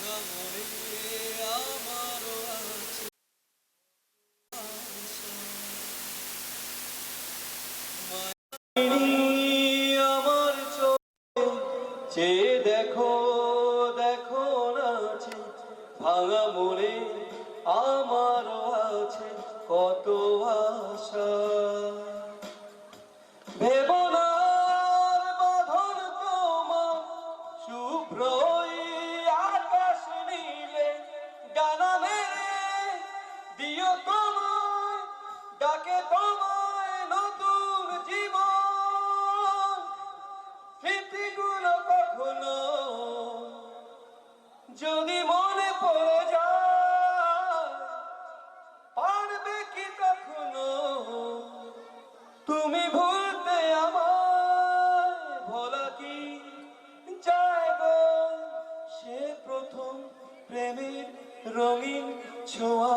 ভাঙা মনে আমারও আছে আমার চোখে চেয়ে দেখো দেখো নাচে ভাঙা মনে আমারও আছে কত আশা ভেবনার বাঁধন তোমার শুভ্রই আকাশ নীলে ডানা মেলে দিও তোমায় ডাকে তোমায় নতুন জীবন স্মৃতিগুলো কখনো যদি মনে পড়ে যায় পারবে কি কখনো তুমি ভুলতে আমায় ভোলা কি যায় গো সে প্রথম প্রেমের রঙিন ছোঁয়া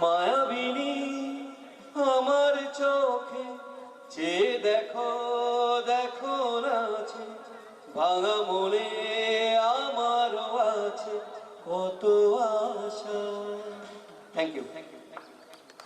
মায়াবিনী আমার চোখে চেয়ে দেখো দেখো নাচে ভাঙা মনে আমারও আছে কত আশা। Thank you.